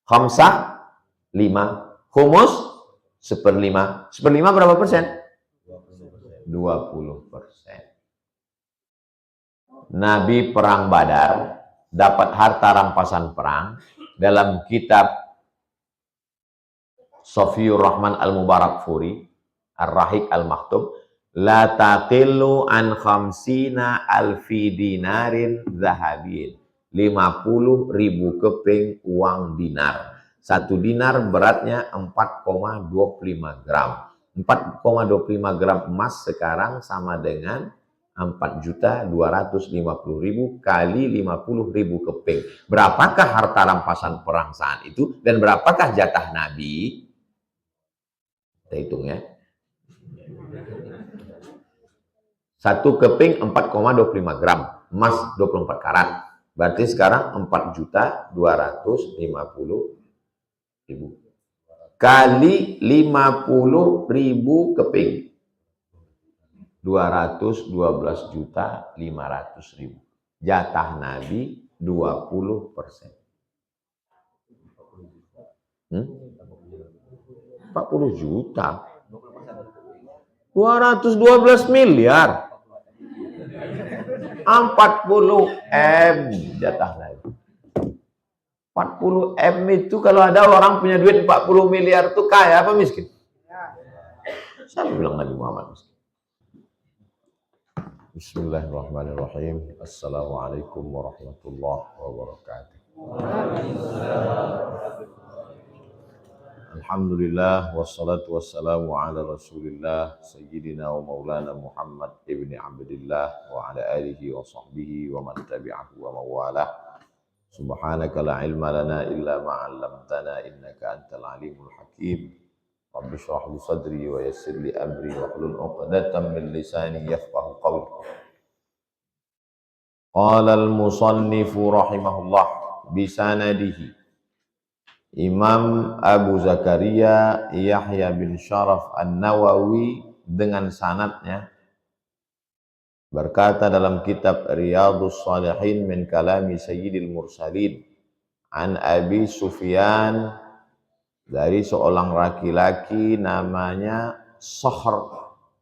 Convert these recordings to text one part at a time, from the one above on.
Khamsah 5, humus 1/5. 1/5 berapa persen? 20%. Nabi perang Badar dapat harta rampasan perang dalam kitab Sofiyur Rahman Al-Mubarakfuri Ar-Rahiq Al-Maktub, la taqillu an khamsina alfi dinarin zahabin. 50.000 keping uang dinar. 1 dinar beratnya 4,25 gram. 4,25 gram emas sekarang sama dengan 4.250.000 kali 50.000 keping. Berapakah harta rampasan perang saat itu dan berapakah jatah Nabi? Kita hitung ya. 1 keping 4,25 gram, emas 24 karat. Berarti sekarang 4.250.000 kali 50.000 keping. 212.500.000. Jatah Nabi 20%. 40 juta. 212 miliar. 40 M jatah Nabi. 40 M itu kalau ada orang punya duit 40 miliar itu kaya apa miskin? Siapa bilang Nabi Muhammad miskin? Bismillahirrahmanirrahim. Assalamualaikum warahmatullahi wabarakatuh. Alhamdulillah wassalatu wassalamu ala Rasulillah sayyidina wa maulana Muhammad ibni Abdillah wa ala alihi wa sahbihi wa man tabi'ahu wa mawalah. Subhanaka la ilma lana illa ma 'allamtana innaka antal alimul hakim. Rabbi shrah li sadri wa yassir li amri wa hlul 'uqdatam min lisani yafqahu qawli. Qala al-musannifu rahimahullah bisanadihi. Imam Abu Zakaria Yahya bin Syaraf An-Nawawi dengan sanadnya berkata dalam kitab Riyadhus Shalihin min kalami Sayyidil Mursalin an Abi Sufyan, dari seorang laki-laki namanya Sakhr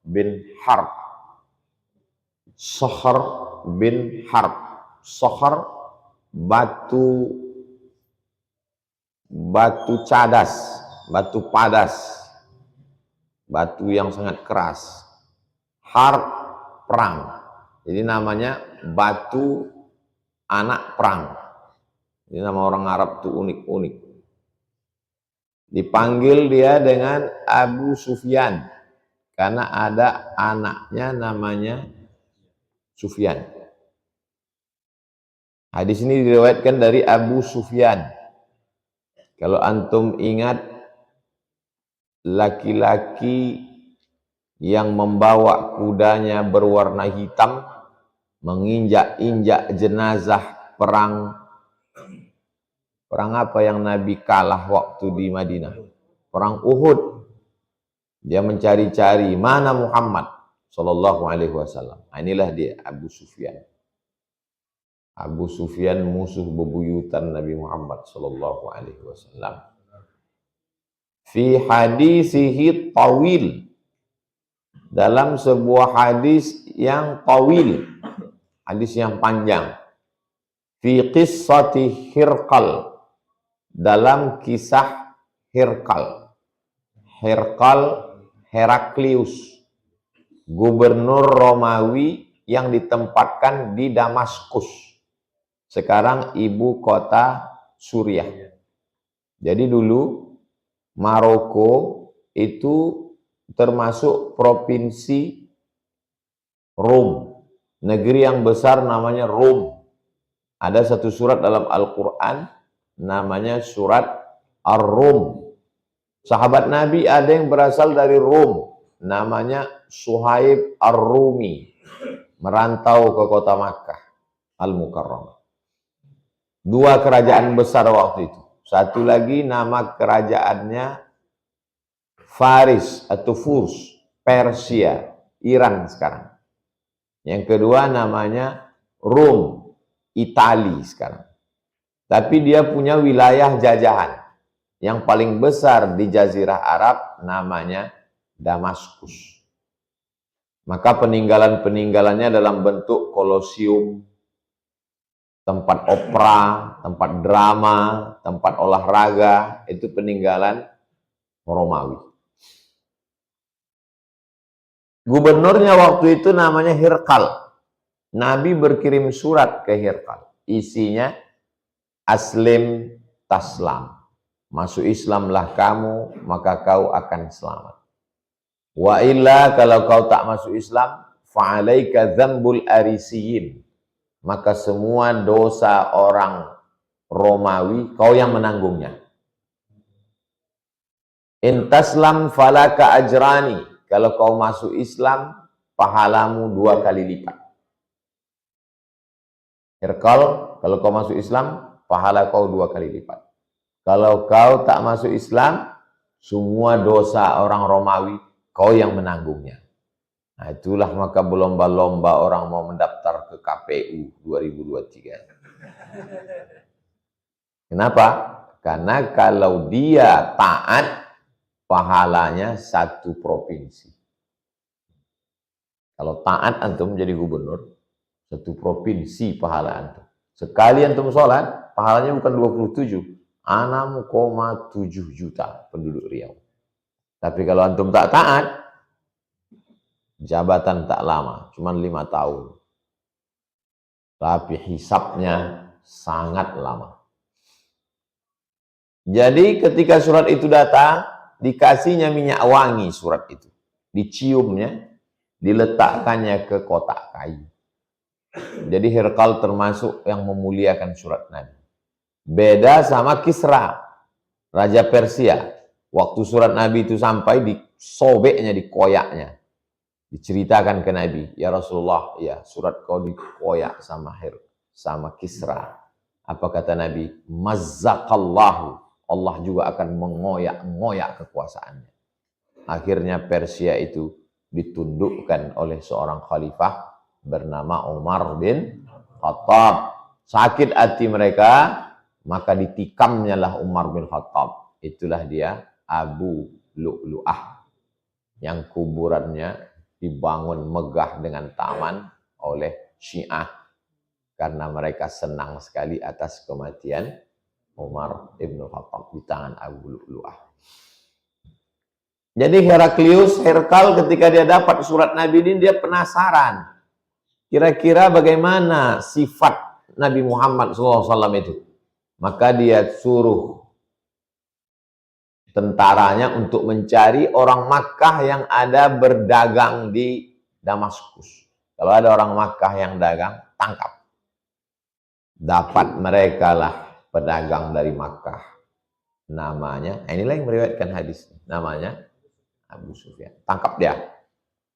bin Harb. Sakhr bin Harb. Sakhr batu cadas, batu padas, batu yang sangat keras. Harb perang. Jadi namanya batu anak perang. Ini nama orang Arab tuh unik-unik. Dipanggil dia dengan Abu Sufyan karena ada anaknya namanya Sufyan. Hadis ini diriwayatkan dari Abu Sufyan. Kalau antum ingat laki-laki yang membawa kudanya berwarna hitam menginjak-injak jenazah perang apa yang Nabi kalah waktu di Madinah? Perang Uhud. Dia mencari-cari mana Muhammad sallallahu alaihi wasallam. Inilah dia Abu Sufyan. Abu Sufyan musuh bebuyutan Nabi Muhammad sallallahu alaihi wasallam. Fi hadisihi tawil, dalam sebuah hadis yang tawil, hadis yang panjang. Fi qissati Hirqal, dalam kisah Hirqal. Hirqal Heraklius, gubernur Romawi yang ditempatkan di Damaskus, sekarang ibu kota Suriah. Jadi dulu Maroko itu termasuk provinsi Rom, negeri yang besar namanya Rom. Ada satu surat dalam Al-Quran namanya surat Ar-Rum. Sahabat Nabi ada yang berasal dari Rom, namanya Suhaib Ar-Rumi, merantau ke kota Makkah Al-Mukarramah. 2 kerajaan besar waktu itu. Satu lagi nama kerajaannya Faris atau Furs, Persia, Iran sekarang. Yang kedua namanya Rom, Itali sekarang. Tapi dia punya wilayah jajahan. Yang paling besar di Jazirah Arab namanya Damaskus. Maka peninggalan-peninggalannya dalam bentuk kolosium, tempat opera, tempat drama, tempat olahraga, itu peninggalan Romawi. Gubernurnya waktu itu namanya Hirqal. Nabi berkirim surat ke Hirqal. Isinya, aslim taslam. Masuk Islamlah kamu, maka kau akan selamat. Wa illa, kalau kau tak masuk Islam, fa'alaika dzambul arisiyin. Maka semua dosa orang Romawi, kau yang menanggungnya. In taslam falaka ajrani. Kalau kau masuk Islam, pahalamu 2 kali lipat. Hirqal, kalau kau masuk Islam, pahala kau 2 kali lipat. Kalau kau tak masuk Islam, semua dosa orang Romawi, kau yang menanggungnya. Nah, itulah maka berlomba-lomba orang mau mendaftar ke KPU 2023. Kenapa? Karena kalau dia taat, pahalanya 1 provinsi. Kalau taat antum jadi gubernur, 1 provinsi pahala antum. Sekali antum sholat, pahalanya bukan 27, 6,7 juta penduduk Riau. Tapi kalau antum tak taat, jabatan tak lama, cuma 5 tahun. Tapi hisabnya sangat lama. Jadi ketika surat itu datang, dikasihnya minyak wangi surat itu. Diciumnya, diletakkannya ke kotak kayu. Jadi Hirqal termasuk yang memuliakan surat Nabi. Beda sama Kisra, Raja Persia. Waktu surat Nabi itu sampai, disobeknya, dikoyaknya. Diceritakan ke Nabi, ya Rasulullah, ya surat kau dikoyak sama Kisra. Apa kata Nabi? Mazzaqallahu. Allah juga akan mengoyak-ngoyak kekuasaannya. Akhirnya Persia itu ditundukkan oleh seorang khalifah bernama Umar bin Khattab. Sakit hati mereka, maka ditikamnya lah Umar bin Khattab. Itulah dia Abu Lu'lu'ah, yang kuburannya dibangun megah dengan taman oleh Syiah, karena mereka senang sekali atas kematian Umar ibn Khattab di tangan Abu Lu'lu'ah. Jadi Hirqal ketika dia dapat surat Nabi ini, dia penasaran. Kira-kira bagaimana sifat Nabi Muhammad SAW itu. Maka dia suruh tentaranya untuk mencari orang Makkah yang ada berdagang di Damaskus. Kalau ada orang Makkah yang dagang, tangkap. Dapat mereka lah pedagang dari Makkah. Namanya, inilah yang meriwayatkan hadis. Namanya Abu Sufyan. Tangkap dia.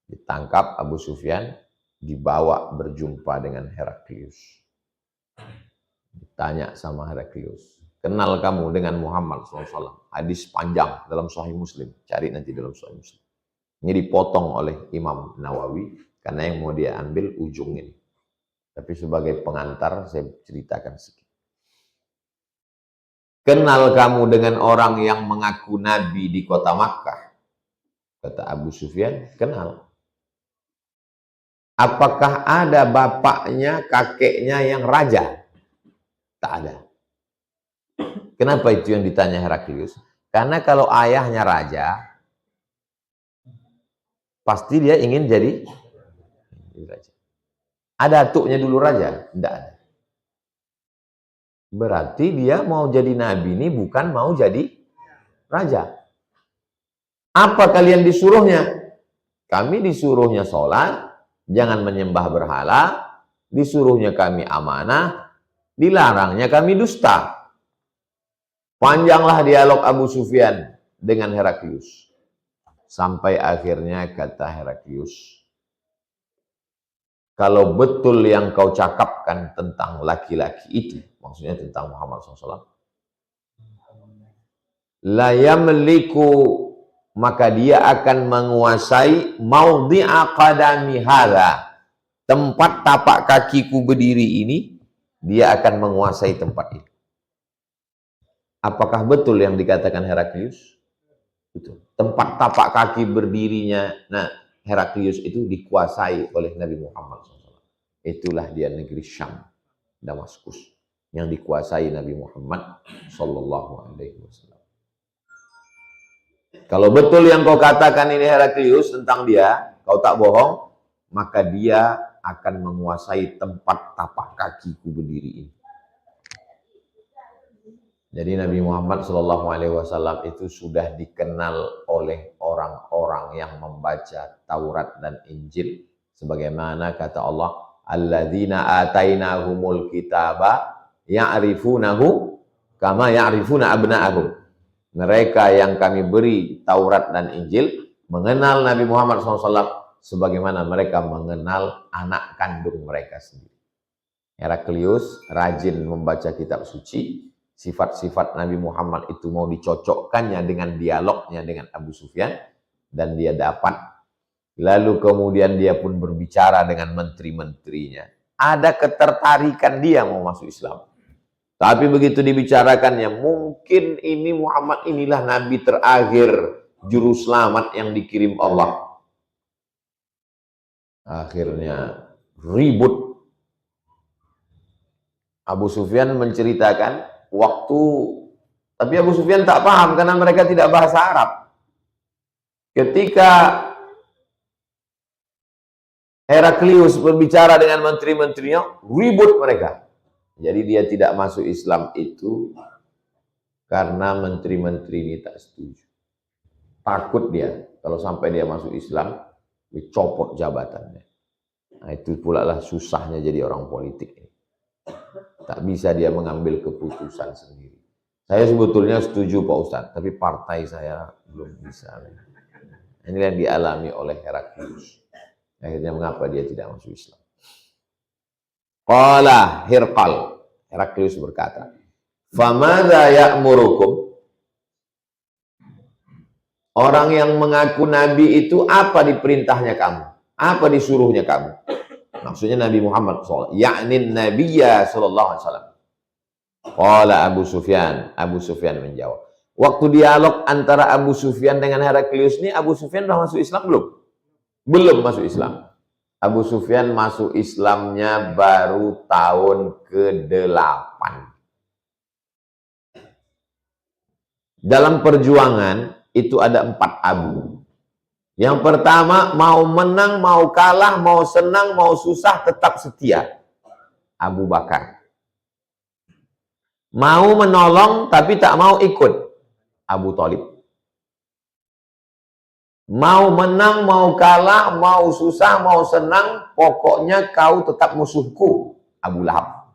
Ditangkap Abu Sufyan, dibawa berjumpa dengan Heraklius. Ditanya sama Heraklius, kenal kamu dengan Muhammad SAW? Hadis panjang dalam Sahih Muslim. Cari nanti dalam Sahih Muslim. Ini dipotong oleh Imam Nawawi, karena yang mau dia ambil ujung ini. Tapi sebagai pengantar, saya ceritakan sedikit. Kenal kamu dengan orang yang mengaku Nabi di kota Makkah? Kata Abu Sufyan, kenal. Apakah ada bapaknya, kakeknya yang raja? Tak ada. Kenapa itu yang ditanya Heraklius? Karena kalau ayahnya raja, pasti dia ingin jadi raja. Ada atuknya dulu raja? Tidak ada. Berarti dia mau jadi nabi ini bukan mau jadi raja. Apa kalian disuruhnya? Kami disuruhnya sholat, jangan menyembah berhala, disuruhnya kami amanah, dilarangnya kami dusta. Panjanglah dialog Abu Sufyan dengan Heraklius. Sampai akhirnya kata Heraklius, kalau betul yang kau cakapkan tentang laki-laki itu, maksudnya tentang Muhammad SAW, la yamliku, maka dia akan menguasai maudhi'a qadami hadza, tempat tapak kakiku berdiri ini, dia akan menguasai tempat ini. Apakah betul yang dikatakan Heraklius? Betul. Tempat tapak kaki berdirinya, nah Heraklius itu dikuasai oleh Nabi Muhammad SAW. Itulah dia negeri Syam, Damaskus, yang dikuasai Nabi Muhammad SAW. Kalau betul yang kau katakan ini Heraklius tentang dia, kau tak bohong, maka dia akan menguasai tempat tapak kakiku berdiri ini. Jadi Nabi Muhammad SAW itu sudah dikenal oleh orang-orang yang membaca Taurat dan Injil. Sebagaimana kata Allah, alladzina atainahumul kitaba ya'rifunahu kama ya'rifuna abna'ahum. Mereka yang kami beri Taurat dan Injil mengenal Nabi Muhammad SAW sebagaimana mereka mengenal anak kandung mereka sendiri. Heraklius rajin membaca kitab suci. Sifat-sifat Nabi Muhammad itu mau dicocokkannya dengan dialognya dengan Abu Sufyan, dan dia dapat. Lalu kemudian dia pun berbicara dengan menteri-menterinya. Ada ketertarikan dia mau masuk Islam. Tapi begitu dibicarakannya, mungkin ini Muhammad inilah Nabi terakhir, juru selamat yang dikirim Allah. Akhirnya ribut. Abu Sufyan menceritakan tapi Abu Sufyan tak paham karena mereka tidak bahasa Arab. Ketika Heraklius berbicara dengan menteri-menterinya, ribut mereka. Jadi dia tidak masuk Islam itu karena menteri-menteri ini tak setuju. Takut dia kalau sampai dia masuk Islam, dicopot jabatannya. Nah, itu pula lah susahnya jadi orang politik ini. Tak bisa dia mengambil keputusan sendiri. Saya sebetulnya setuju Pak Ustadz, tapi partai saya belum bisa. Ini yang dialami oleh Heraklius. Akhirnya mengapa dia tidak masuk Islam? Qala Hirqal. Heraklius berkata, "Famadza ya'murukum?" Orang yang mengaku nabi itu apa diperintahnya kamu? Apa disuruhnya kamu? Maksudnya Nabi Muhammad SAW. Ya'nin Nabiya SAW. Qala Abu Sufyan. Abu Sufyan menjawab. Waktu dialog antara Abu Sufyan dengan Heraklius ini, Abu Sufyan sudah masuk Islam belum? Belum masuk Islam. Abu Sufyan masuk Islamnya baru tahun ke-8. Dalam perjuangan itu ada 4 Abu. Yang pertama, mau menang, mau kalah, mau senang, mau susah, tetap setia. Abu Bakar. Mau menolong, tapi tak mau ikut. Abu Thalib. Mau menang, mau kalah, mau susah, mau senang, pokoknya kau tetap musuhku. Abu Lahab.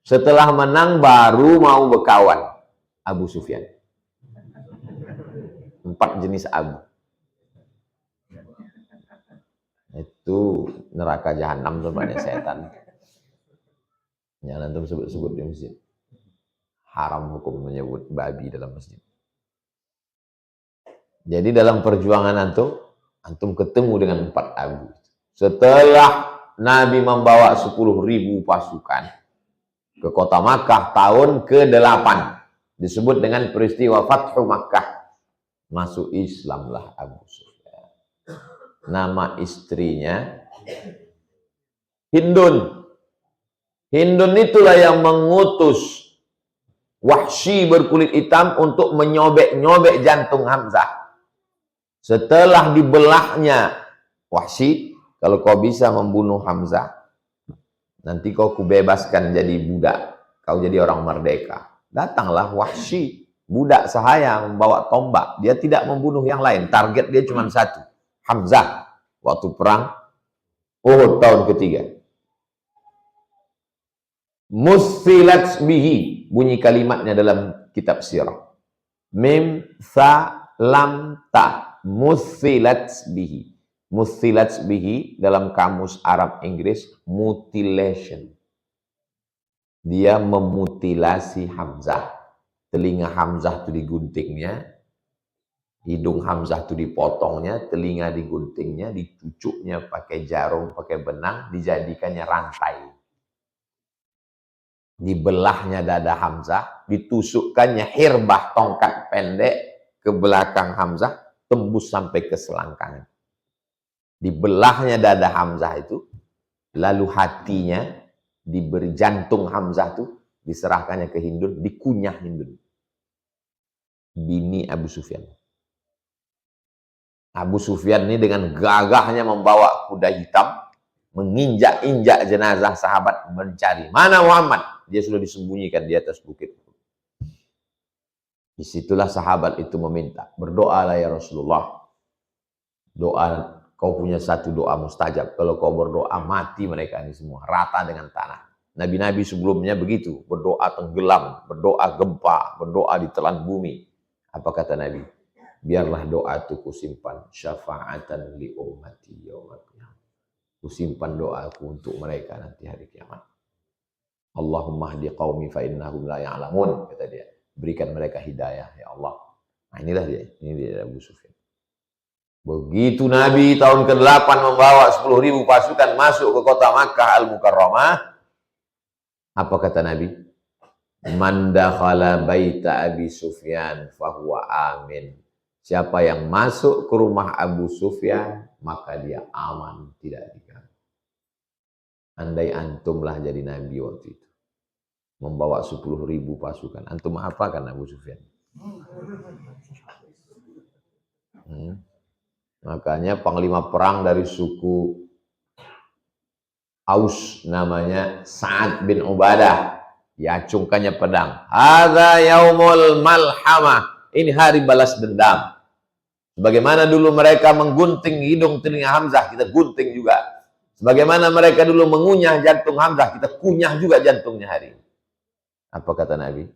Setelah menang, baru mau berkawan. Abu Sufyan. 4 jenis Abu. Itu neraka jahanam tempatnya setan. Jangan antum sebut-sebut di masjid. Haram hukum menyebut babi dalam masjid. Jadi dalam perjuangan antum ketemu dengan 4 Abu. Setelah Nabi membawa 10.000 pasukan ke kota Makkah tahun ke-8, disebut dengan peristiwa Fathu Makkah. Masuk Islamlah Abu Sufyan. Nama istrinya Hindun. Hindun itulah yang mengutus Wahsy berkulit hitam untuk menyobek-nyobek jantung Hamzah. Setelah dibelahnya Wahsy, kalau kau bisa membunuh Hamzah, nanti kau kubebaskan jadi budak, kau jadi orang merdeka. Datanglah Wahsy, budak sahaya membawa tombak. Dia tidak membunuh yang lain, target dia cuma satu, Hamzah. Waktu perang Uhud tahun ketiga. Musilat bihi, bunyi kalimatnya dalam kitab sirah. Mim, sa, lam, ta. Musilat bihi. Musilat bihi dalam kamus Arab Inggris, mutilation. Dia memutilasi Hamzah. Telinga Hamzah itu diguntingnya, hidung Hamzah itu dipotongnya, telinga diguntingnya, dicucuknya pakai jarum, pakai benang, dijadikannya rantai. Dibelahnya dada Hamzah, ditusukkannya hirbah tongkat pendek ke belakang Hamzah, tembus sampai ke selangkangan. Dibelahnya dada Hamzah itu, lalu hatinya diberi, jantung Hamzah itu diserahkannya ke Hindun, dikunyah Hindun, bini Abu Sufyan. Abu Sufyan ini dengan gagahnya membawa kuda hitam, menginjak-injak jenazah sahabat, mencari mana Muhammad. Dia sudah disembunyikan di atas bukit. Disitulah sahabat itu meminta, berdoalah ya Rasulullah. Doa, kau punya satu doa mustajab. Kalau kau berdoa, mati mereka ini semua, rata dengan tanah. Nabi-nabi sebelumnya begitu, berdoa tenggelam, berdoa gempa, berdoa ditelan bumi. Apa kata Nabi? Biarlah doa itu kusimpan, syafa'atan li ummati yaumil qiyamah. Kusimpan doaku untuk mereka nanti hari kiamat. Allahumma hdi qaumi fa innahum la ya'lamun, kata dia. Berikan mereka hidayah ya Allah. Nah, inilah dia, ini dia Abu Sufyan. Begitu Nabi tahun ke-8 membawa 10.000 pasukan masuk ke kota Makkah Al-Mukarramah, apa kata Nabi? Man dakhala baita Abi Sufyan fahuwa amin. Siapa yang masuk ke rumah Abu Sufyan, maka dia aman, tidak diganggu. Andai antumlah jadi Nabi waktu itu, membawa 10.000 pasukan, antum apa kan Abu Sufyan? Makanya panglima perang dari suku Aus namanya Sa'ad bin Ubadah, diacungkannya pedang. Hadza yaumul malhamah. Ini hari balas dendam. Sebagaimana dulu mereka menggunting hidung telinga Hamzah, kita gunting juga. Sebagaimana mereka dulu mengunyah jantung Hamzah, kita kunyah juga jantungnya hari ini. Apa kata Nabi?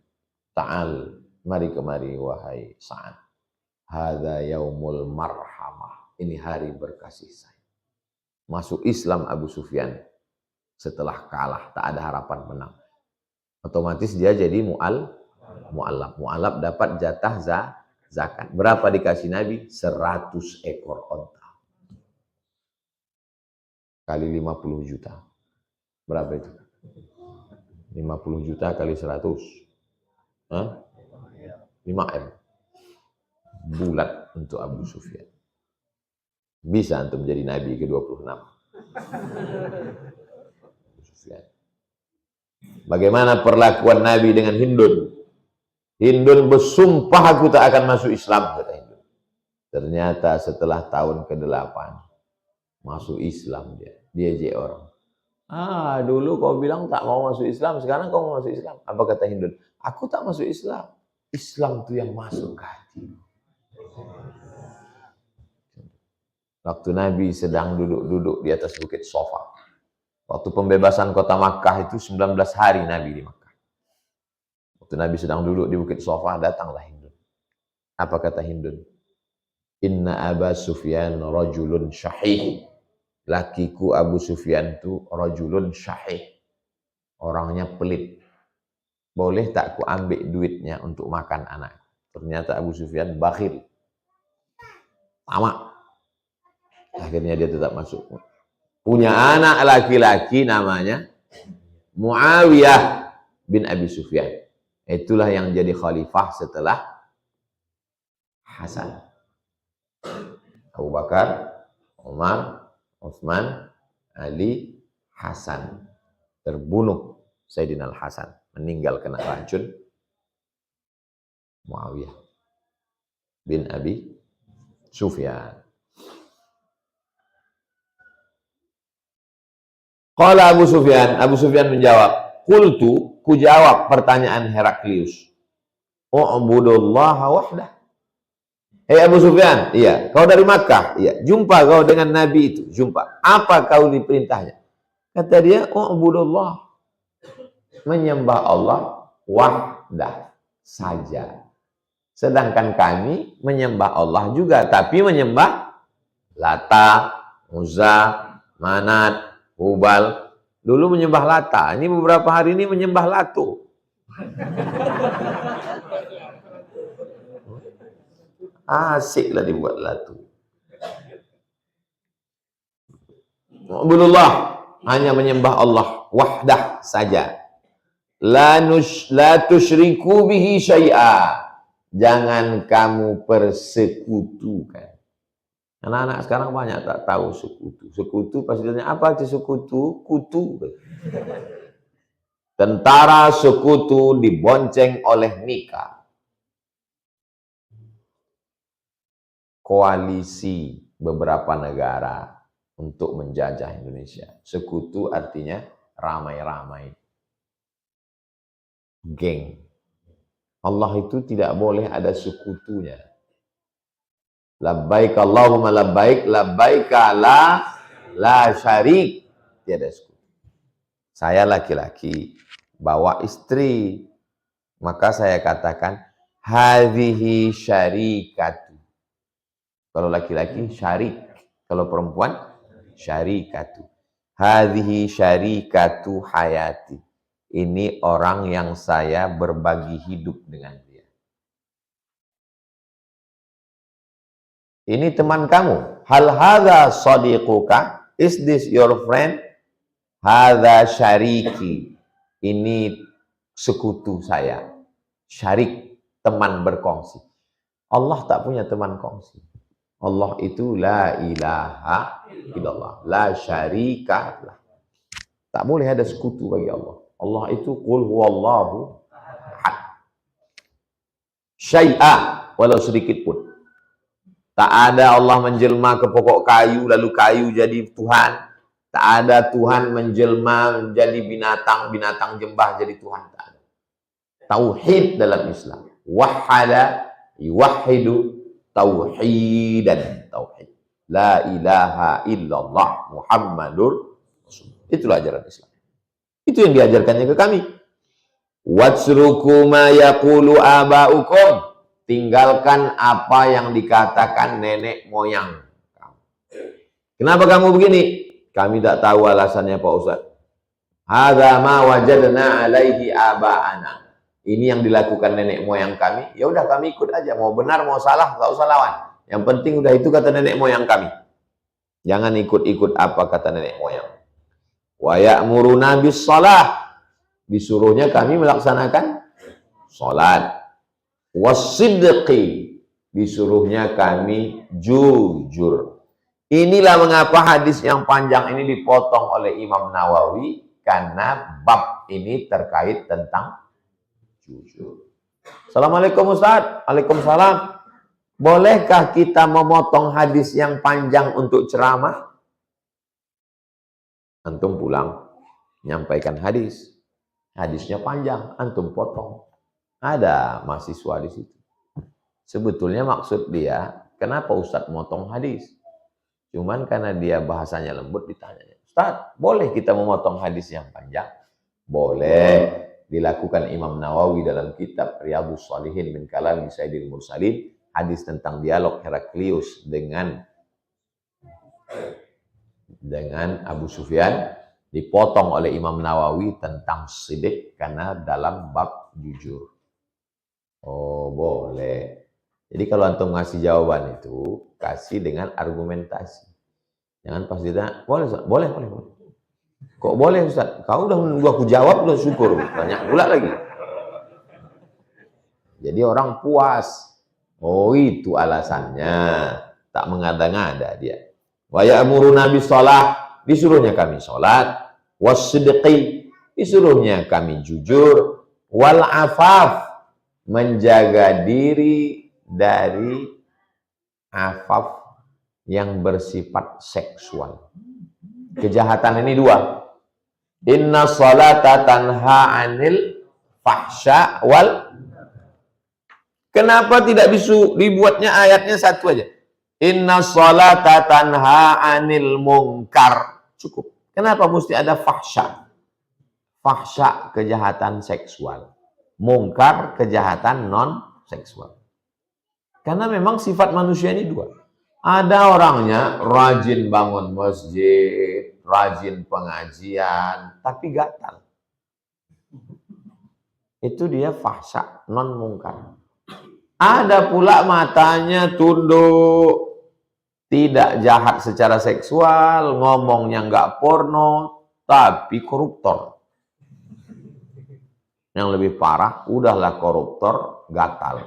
Ta'al, mari kemari wahai Sa'ad. Hadza yaumul marhamah. Ini hari berkasih sayang. Masuk Islam Abu Sufyan setelah kalah, tak ada harapan menang. Otomatis dia jadi mu'allab. Mu'allab dapat jatah zakat. Berapa dikasih Nabi? 100 ekor onta. Kali 50 juta. Berapa itu? 50 juta kali 100. 5M. Bulat untuk Abu Sufyan. Bisa antum jadi Nabi ke-26. Bagaimana perlakuan Nabi dengan Hindun? Hindun bersumpah aku tak akan masuk Islam, kata Hindun. Ternyata setelah tahun ke-8 masuk Islam dia. Dia je orang. Dulu kau bilang tak mau masuk Islam, sekarang kau mau masuk Islam. Apa kata Hindun? Aku tak masuk Islam. Islam itu yang masuk ke hati. Waktu Nabi sedang duduk-duduk di atas bukit Sofa. Waktu pembebasan kota Makkah itu 19 hari Nabi di Makkah. Waktu Nabi sedang duduk di bukit Sofa, datanglah Hindun. Apa kata Hindun? Inna Aba Sufyan rajulun syahih. Lakiku Abu Sufyan itu rajulun syahih. Orangnya pelit. Boleh tak ku ambil duitnya untuk makan anak? Ternyata Abu Sufyan bakhil. Tamak. Akhirnya dia tetap masuk. Punya anak laki-laki namanya Muawiyah bin Abi Sufyan. Itulah yang jadi khalifah setelah Hasan. Abu Bakar, Umar, Utsman, Ali, Hasan. Terbunuh Sayyidina Al-Hasan. Meninggal kena racun Muawiyah bin Abi Sufyan. Qala Abu Sufyan menjawab, qultu, ku jawab pertanyaan Heraklius. U'budullaha wahdah. Abu Sufyan, iya, kau dari Makkah, iya, jumpa kau dengan Nabi itu, jumpa. Apa kau diperintahnya? Kata dia, u'budullah. Menyembah Allah wahdah saja. Sedangkan kami menyembah Allah juga, tapi menyembah Lata, Uzza, Manat, Hubal. Dulu menyembah Lata, ini beberapa hari ini menyembah Latu. Asiklah dibuat Latu. Ubudullah, hanya menyembah Allah wahdah saja. la tusyriku bihi syai'a. Jangan kamu persekutukan. Anak-anak sekarang banyak tak tahu sekutu. Sekutu pasti tanya, apa itu sekutu? Kutu. Tentara sekutu dibonceng oleh Mika. Koalisi beberapa negara untuk menjajah Indonesia. Sekutu artinya ramai-ramai. Geng. Allah itu tidak boleh ada sekutunya. Labbaik Allahumma labbaik, labbaika la syarik. Tiada sekutu. Saya laki-laki, bawa istri. Maka saya katakan, hadhihi syarikatu. Kalau laki-laki, syarik. Kalau perempuan, syarikatu. Hadhihi syarikatu hayati. Ini orang yang saya berbagi hidup dengan dia. Ini teman kamu. Hal hadza sadiquka? Is this your friend? Hadza syariki. Ini sekutu saya. Syarik, teman berkongsi. Allah tak punya teman kongsi. Allah itu la ilaha illallah. La syarika lah. Tak boleh ada sekutu bagi Allah. Allah itu qul huwallahu ahad. Syai'a, walau sedikit pun. Tak ada Allah menjelma ke pokok kayu, lalu kayu jadi Tuhan. Tak ada Tuhan menjelma menjadi binatang, binatang jembah jadi Tuhan. Tak ada. Tauhid dalam Islam. Wahada, yuwahidu, tauhidan. Tauhid. La ilaha illallah Muhammadur Rasulullah. Itulah ajaran Islam. Itu yang diajarkannya ke kami. Watsruku ma yaqulu abaukum. Tinggalkan apa yang dikatakan nenek moyang. Kenapa kamu begini? Kami tak tahu alasannya Pak Ustaz. Hadza ma wajadna alaihi aba'ana. Ini yang dilakukan nenek moyang kami. Ya udah kami ikut aja. Mau benar mau salah enggak usah lawan. Yang penting udah itu kata nenek moyang kami. Jangan ikut-ikut apa kata nenek moyang. Wa ya'muruna bis shalah. Disuruhnya kami melaksanakan salat. Wasidqi. Disuruhnya kami jujur. Inilah mengapa hadis yang panjang ini dipotong oleh Imam Nawawi, karena bab ini terkait tentang jujur. Assalamualaikum Ustaz. Waalaikumsalam. Bolehkah kita memotong hadis yang panjang untuk ceramah? Antum pulang, menyampaikan hadis. Hadisnya panjang, antum potong. Ada mahasiswa di situ. Sebetulnya maksud dia, kenapa Ustadz motong hadis? Cuman karena dia bahasanya lembut ditanya, Ustadz, boleh kita memotong hadis yang panjang? Boleh. Dilakukan Imam Nawawi dalam kitab Riyadhus Shalihin min Kalami Sayyidil Mursalin. Hadis tentang dialog Heraklius dengan Abu Sufyan dipotong oleh Imam Nawawi tentang sidik karena dalam bab jujur. Oh boleh. Jadi kalau antum ngasih jawaban itu kasih dengan argumentasi. Jangan pas ditanya boleh Ustaz? Boleh. Kok boleh Ustaz? Kau udah nunggu aku jawab udah syukur. Tanya pula lagi. Jadi orang puas. Oh itu alasannya. Tak mengada-ngada dia. Wa ya'muruna bis shalah, disuruhnya kami salat. Wasidqi, disuruhnya kami jujur. Wal afaf, menjaga diri dari afaf yang bersifat seksual. Kejahatan ini dua. Inna salata tanha 'anil fahsya wal. Kenapa tidak dibuatnya ayatnya satu aja? Inna sholata tanha 'anil munkar. Cukup. Kenapa mesti ada fahsya? Fahsya kejahatan seksual. Munkar kejahatan non seksual. Karena memang sifat manusia ini dua. Ada orangnya rajin bangun masjid, rajin pengajian, tapi gatal. Itu dia fahsya non munkar. Ada pula matanya tunduk, tidak jahat secara seksual, ngomongnya nggak porno, tapi koruptor. Yang lebih parah, udahlah koruptor, gatal.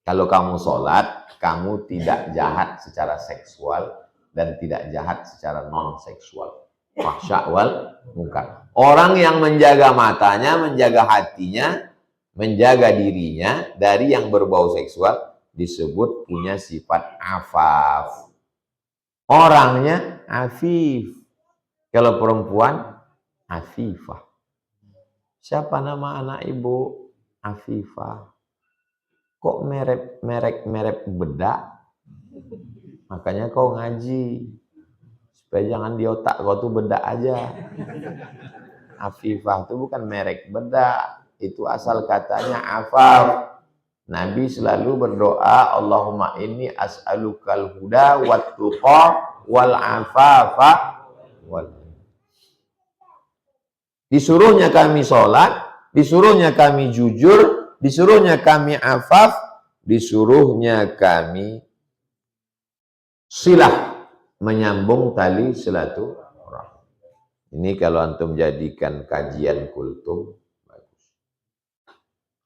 Kalau kamu sholat, kamu tidak jahat secara seksual dan tidak jahat secara non-seksual. Fahsya wal munkar. Orang yang menjaga matanya, menjaga hatinya, menjaga dirinya dari yang berbau seksual disebut punya sifat afaf. Orangnya afif. Kalau perempuan, afifah. Siapa nama anak ibu? Afifah. Kok merek bedak? Makanya kau ngaji. Supaya jangan di otak kau tuh bedak aja. Afifah itu bukan merek bedak. Itu asal katanya afaf. Nabi selalu berdoa, Allahumma inni as'alukal huda wat tuqa wal afafa wal. Disuruhnya kami sholat, disuruhnya kami jujur, disuruhnya kami afaf, disuruhnya kami silah, menyambung tali silaturahmi. Ini kalau antum jadikan kajian kultum, bagus.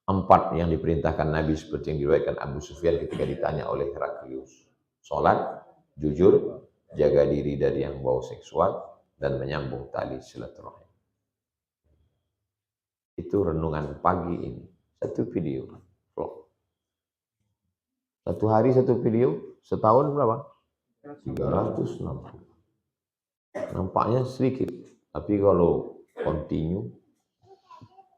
4 yang diperintahkan Nabi seperti yang diriwayatkan Abu Sufyan ketika ditanya oleh Heraklius. Sholat, jujur, jaga diri dari yang bau seksual, dan menyambung tali silaturahmi. Itu renungan pagi ini. 1 video. Vlog. 1 hari 1 video, setahun berapa? 360. Nampaknya sedikit. Tapi kalau continue.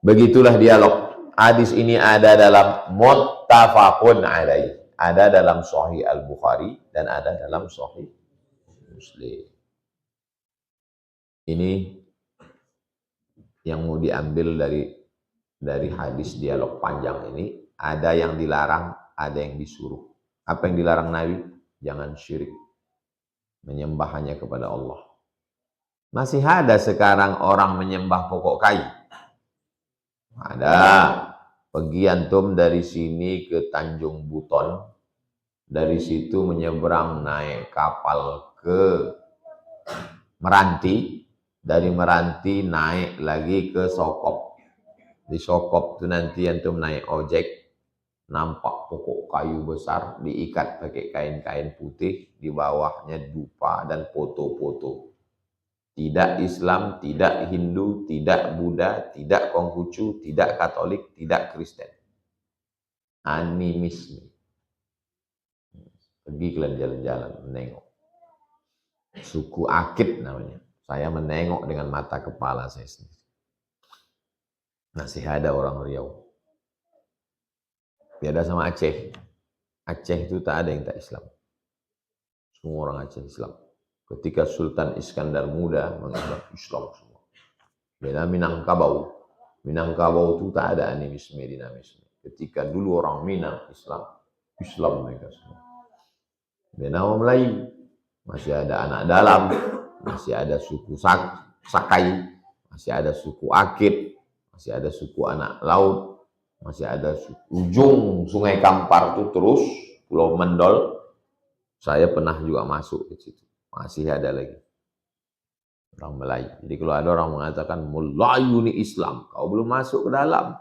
Begitulah dialog. Hadis ini ada dalam muttafaqun alaih. Ada dalam Sahih Al-Bukhari dan ada dalam Sahih Muslim. Ini yang mau diambil dari hadis dialog panjang ini, ada yang dilarang, ada yang disuruh. Apa yang dilarang Nabi? Jangan syirik. Menyembah hanya kepada Allah. Masih ada sekarang orang menyembah pokok kayu? Ada. Pergi antum dari sini ke Tanjung Buton. Dari situ menyeberang naik kapal ke Meranti. Dari Meranti naik lagi ke Sokop. Di Sokop itu nanti antum naik ojek, nampak pokok kayu besar diikat pakai kain-kain putih, di bawahnya dupa dan foto-foto. Tidak Islam, tidak Hindu, tidak Buddha, tidak Konghucu, tidak Katolik, tidak Kristen. Animisme. Pergi kalian jalan-jalan menengok. Suku Akit namanya. Saya menengok dengan mata kepala saya sendiri. Masih ada orang Riau. Beda sama Aceh. Aceh itu tak ada yang tak Islam. Semua orang Aceh Islam. Ketika Sultan Iskandar Muda menganggap Islam semua. Beda Minangkabau. Minangkabau itu tak ada animisme, dinamisme. Ketika dulu orang Minang Islam mereka semua. Beda orang Melayu. Masih ada anak dalam. Masih ada suku Sakai. Masih ada suku Akit. Masih ada suku anak laut, masih ada ujung Sungai Kampar itu terus Pulau Mendol. Saya pernah juga masuk ke situ. Masih ada lagi orang Melayu. Jadi kalau ada orang mengatakan Melayu ini Islam, kau belum masuk ke dalam.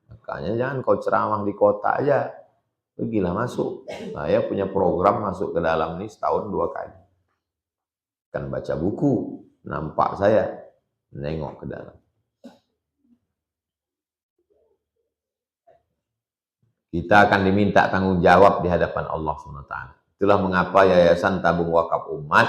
Makanya jangan kau ceramah di kota aja. Pergilah masuk. Saya punya program masuk ke dalam ini setahun 2 kali. Kan baca buku, nampak saya nengok ke dalam. Kita akan diminta tanggung jawab di hadapan Allah SWT. Itulah mengapa Yayasan Tabung Wakaf Umat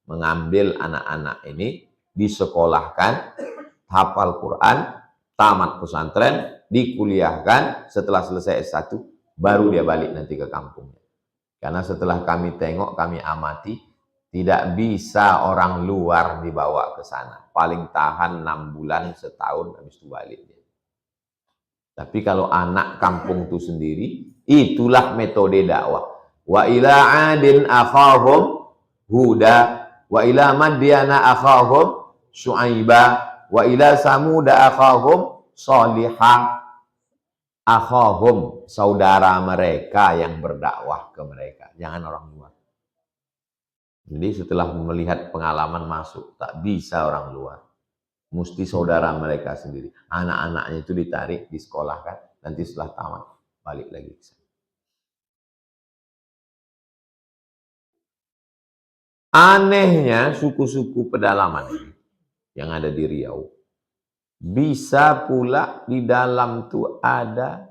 mengambil anak-anak ini, disekolahkan, hafal Quran, tamat pesantren, dikuliahkan, setelah selesai S1, baru dia balik nanti ke kampungnya. Karena setelah kami tengok, kami amati, tidak bisa orang luar dibawa ke sana. Paling tahan 6 bulan, setahun, habis itu balik dia. Tapi kalau anak kampung itu sendiri, itulah metode dakwah. Wa ila adin akhahum huda, wa ila madyana akhahum syu'aiba, wa ila samuda akhahum salihah. Akhahum, saudara mereka yang berdakwah ke mereka. Jangan orang luar. Jadi setelah melihat pengalaman masuk, tak bisa orang luar. Mesti saudara mereka sendiri. Anak-anaknya itu ditarik, disekolahkan, nanti setelah tamat balik lagi. Anehnya suku-suku pedalaman yang ada di Riau, bisa pula di dalam tuh ada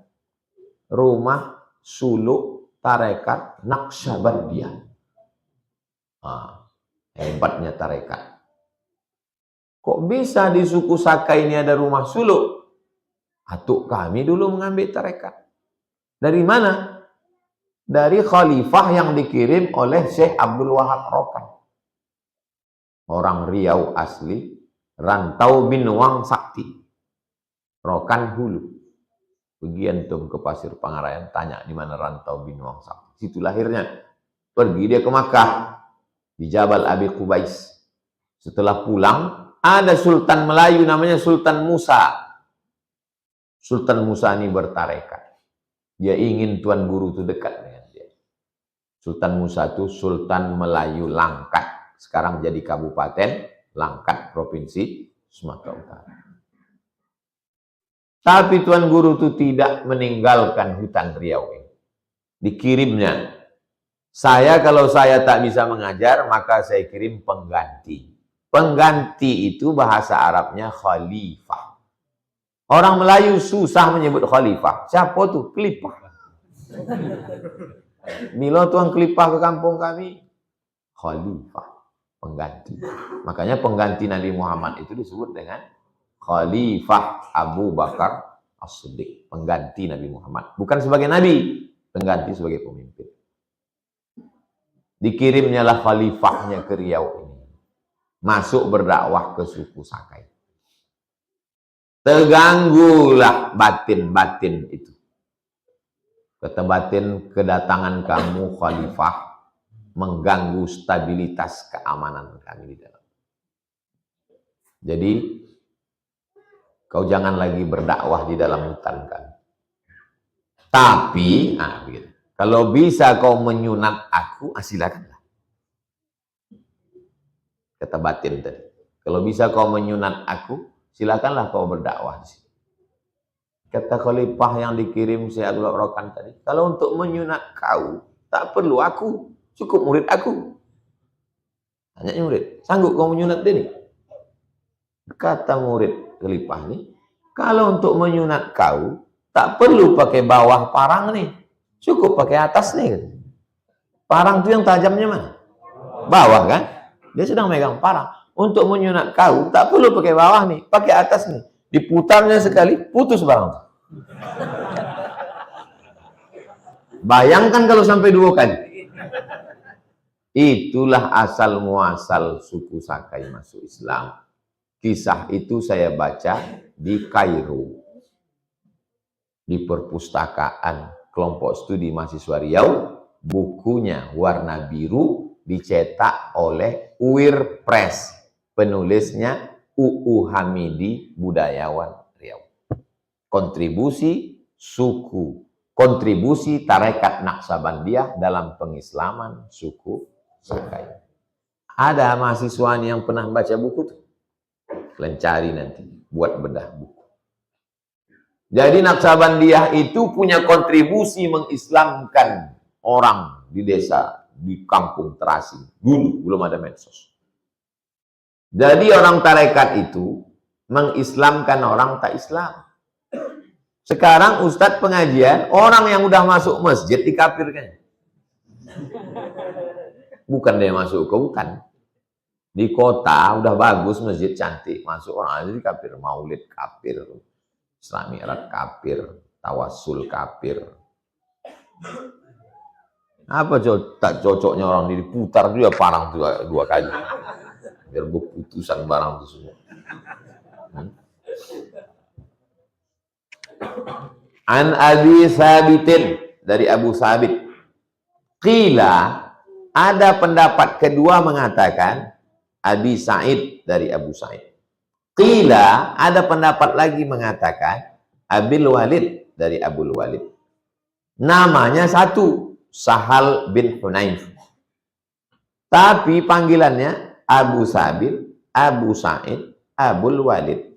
rumah suluk tarekat Naqsyabandiyah. Hebatnya tarekat. Kok bisa di suku Saka ini ada rumah suluk? Atuk kami dulu mengambil tarekat. Dari mana? Dari khalifah yang dikirim oleh Syekh Abdul Wahab Rokan. Orang Riau asli, rantau Binuang Sakti. Rokan Hulu. Pergi antum ke Pasir Pangarayan, tanya di mana rantau Binuang Sakti. Situ lahirnya. Pergi dia ke Makkah. Di Jabal Abi Qubais. Setelah pulang, ada Sultan Melayu namanya Sultan Musa. Sultan Musa ini bertarekat. Dia ingin Tuan Guru itu dekat dengan dia. Sultan Musa itu Sultan Melayu Langkat. Sekarang jadi Kabupaten Langkat, Provinsi Sumatera Utara. Tapi Tuan Guru itu tidak meninggalkan hutan Riau ini. Dikirimnya. Kalau saya tak bisa mengajar, maka saya kirim pengganti. Pengganti itu bahasa Arabnya khalifah. Orang Melayu susah menyebut khalifah. Siapa tuh? Kelipah. Milo tuang kelipah ke kampung kami. Khalifah. Pengganti. Makanya pengganti Nabi Muhammad itu disebut dengan Khalifah Abu Bakar As-Siddiq. Pengganti Nabi Muhammad. Bukan sebagai Nabi. Pengganti sebagai pemimpin. Dikirimnya lah khalifahnya ke Riau ini. Masuk berdakwah ke suku Sakai. Terganggulah batin-batin itu. Kata batin, kedatangan kamu khalifah mengganggu stabilitas keamanan kami di dalam. Jadi, kau jangan lagi berdakwah di dalam hutan kami. Tapi, begitu. Kalau bisa kau menyunat aku, silakanlah. Kata batin tadi. Kalau bisa kau menyunat aku, silakanlah kau berdakwah di sini. Kata khalifah yang dikirim Syekh Abdul Rokan tadi, kalau untuk menyunat kau, tak perlu aku, cukup murid aku. Tanya murid, sanggup kau menyunat dia ni? Kata murid khalifah ni, kalau untuk menyunat kau, tak perlu pakai bawah parang nih, cukup pakai atas nih. Parang itu yang tajamnya mana? Bawah kan? Dia sedang megang parang. Untuk menyunat kau, tak perlu pakai bawah nih, pakai atas nih. Diputarnya sekali, putus barang. Bayangkan kalau sampai 2 kali. Itulah asal muasal suku Sakai masuk Islam. Kisah itu saya baca di Kairo. Di perpustakaan kelompok studi mahasiswa Riau. Bukunya warna biru dicetak oleh UIR Press. Penulisnya UU Hamidi, budayawan Riau. Kontribusi suku, kontribusi tarekat Naqsyabandiyah dalam pengislaman suku Sakai. Ada mahasiswa yang pernah baca buku itu? Kalian cari nanti, buat bedah buku. Jadi Naqsyabandiyah itu punya kontribusi mengislamkan orang di desa, di kampung terasing. Dulu belum ada medsos. Jadi orang tarekat itu mengislamkan orang tak Islam. Sekarang ustadz pengajian, orang yang udah masuk masjid dikafirkan. Bukan dia masuk ke hutan. Di kota udah bagus, masjid cantik, masuk orang aja dikafir. Maulid kafir, Isra Mi'raj kafir, tawassul kafir. Apa tak cocoknya orang diputar juga parang 2 kali. Biar berputusan barang itu semua. An Abi Sabitin, dari Abu Sabit. Qila, ada pendapat kedua mengatakan Abi Sa'id, dari Abu Sa'id. Qila, ada pendapat lagi mengatakan Abil Walid, dari Abul Walid. Namanya satu, Sahal bin Hunayf. Tapi panggilannya Abu Sabil, Abu Sa'id, Abul Walid.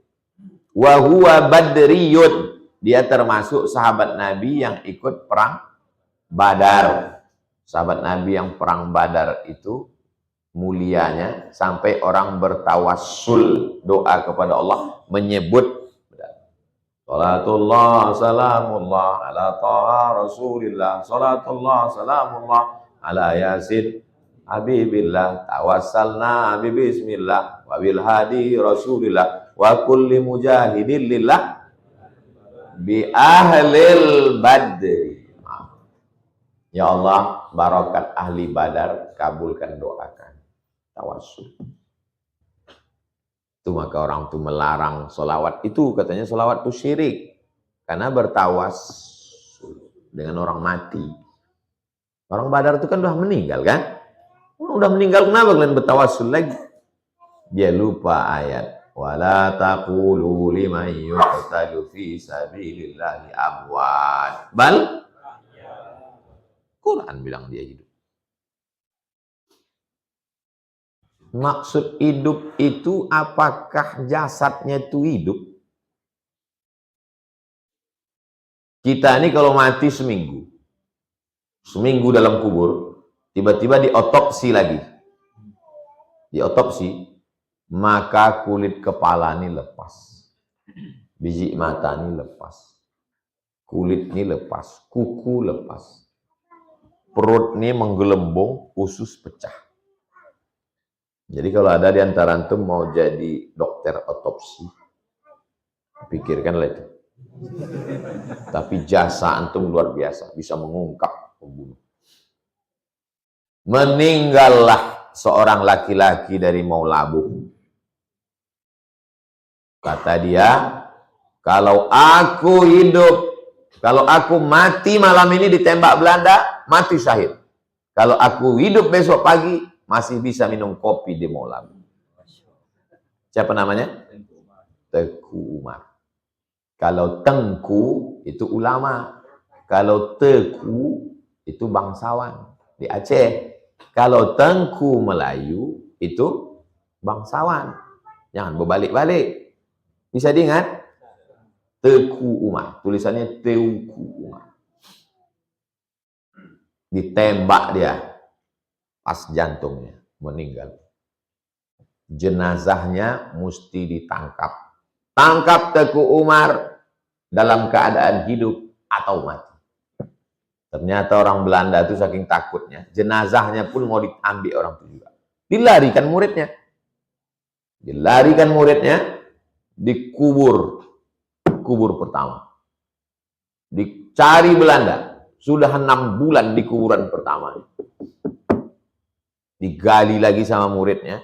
Wa huwa badriyun. Dia termasuk sahabat Nabi yang ikut perang Badar. Sahabat Nabi yang perang Badar itu mulianya sampai orang bertawassul doa kepada Allah menyebut salatullah salamullah ala taha rasulillah, salatullah salamullah ala yasin habibillah, tawassalna bismillah wa bil hadi rasulillah wa kulli mujahidin lillah bi ahlil badri. Ya Allah, barakat ahli Badar, kabulkan doakan. Tawassul. Itu maka orang itu melarang solawat itu, katanya solawat itu syirik. Karena bertawassul dengan orang mati. Orang Badar itu kan udah meninggal kan? Udah meninggal, kenapa kalian bertawassul lagi? Dia lupa ayat. Wala taqulu liman yuqtalu fi sabilillahi amwat. Bal Quran bilang dia hidup. Maksud hidup itu apakah jasadnya itu hidup? Kita ini kalau mati seminggu dalam kubur, tiba-tiba diotopsi lagi. Diotopsi, maka kulit kepala ini lepas. Biji mata ini lepas. Kulit ini lepas, kuku lepas. Perut ini menggelembung, usus pecah. Jadi kalau ada di antara antum mau jadi dokter otopsi, pikirkanlah itu. Tapi jasa antum luar biasa, bisa mengungkap pembunuh. Meninggallah seorang laki-laki dari Maulabu. Kata dia, kalau aku hidup, kalau aku mati malam ini ditembak Belanda, mati syahid. Kalau aku hidup besok pagi, masih bisa minum kopi di Maulabu. Siapa namanya? Teku Umar. Kalau Tengku itu ulama. Kalau Teku itu bangsawan di Aceh. Kalau Tengku Melayu itu bangsawan. Jangan berbalik-balik. Bisa diingat? Teku Umar. Tulisannya Teuku Umar. Ditembak dia. Pas jantungnya. Meninggal. Jenazahnya mesti ditangkap. Tangkap Teku Umar dalam keadaan hidup atau mati. Ternyata orang Belanda itu saking takutnya, jenazahnya pun mau diambil orang itu juga. Dilarikan muridnya. Dilarikan muridnya, dikubur. Kubur pertama. Dicari Belanda. Sudah 6 bulan di kuburan pertama. Digali lagi sama muridnya.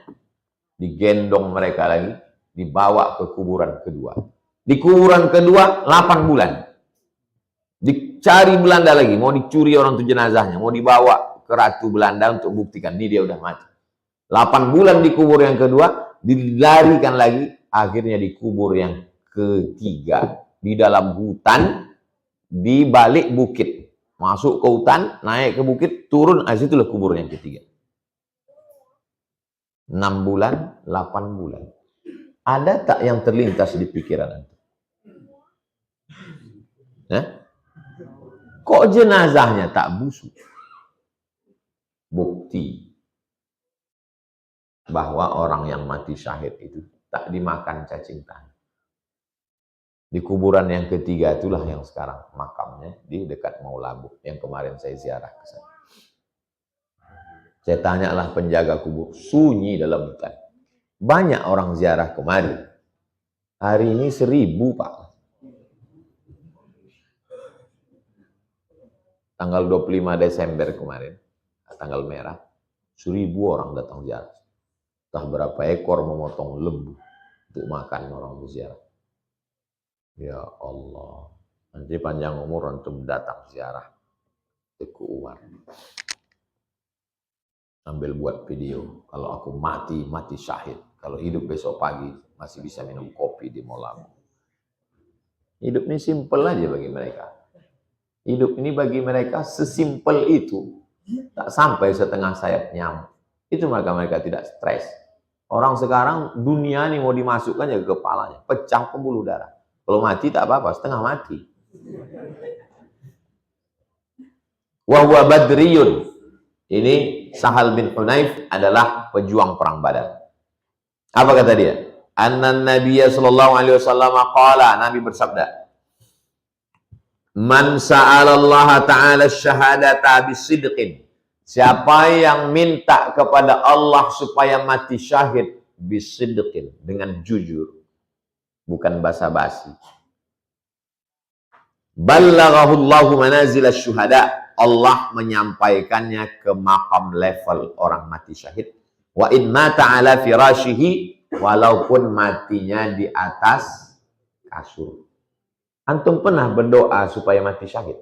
Digendong mereka lagi. Dibawa ke kuburan kedua. Di kuburan kedua 8 bulan. Dicari Belanda lagi, mau dicuri orang itu jenazahnya, mau dibawa ke Ratu Belanda untuk buktikan ini dia udah mati. 8 bulan di kubur yang kedua, dilarikan lagi, akhirnya di kubur yang ketiga, di dalam hutan, di balik bukit. Masuk ke hutan, naik ke bukit, turun, itulah kubur yang ketiga. 6 bulan, 8 bulan. Ada tak yang terlintas di pikiran Anda? Kok jenazahnya tak busuk? Bukti bahwa orang yang mati syahid itu tak dimakan cacing tanah. Di kuburan yang ketiga itulah yang sekarang makamnya di dekat Maulabu yang kemarin saya ziarah ke sana. Saya tanyalah penjaga kubur, sunyi dalam hutan. Banyak orang ziarah kemari. Hari ini 1000, Pak. Tanggal 25 Desember kemarin, tanggal merah, 1000 orang datang ziarah. Entah berapa ekor memotong lembu untuk makan orang berziarah. Ya Allah, nanti panjang umur untuk datang ziarah Teku Umar. Sambil buat video, kalau aku mati, mati syahid. Kalau hidup besok pagi, masih bisa minum kopi di Maulabu. Hidup ini simpel aja bagi mereka. Hidup ini bagi mereka sesimpel itu. Tak sampai setengah sayap nyamuk. Itu maka mereka tidak stres. Orang sekarang dunia ini mau dimasukkan ya ke kepalanya, pecah pembuluh darah. Kalau mati tak apa-apa, setengah mati. Wa huwa badriyun. Ini Sahal bin Hunayf adalah pejuang perang Badar. Apa kata dia? Annan Nabiyya sallallahu alaihi wasallam qala, Nabi bersabda, "Man sa'ala Allah ta'ala syahadata bisidqin." Siapa yang minta kepada Allah supaya mati syahid bisidqin, dengan jujur, bukan basa-basi. Ballaghahu Allahu manazil asy-syuhada. Allah menyampaikannya ke makam level orang mati syahid. Wa in mata ala firashihi, walaupun matinya di atas kasur. Antum pernah berdoa supaya mati syahid?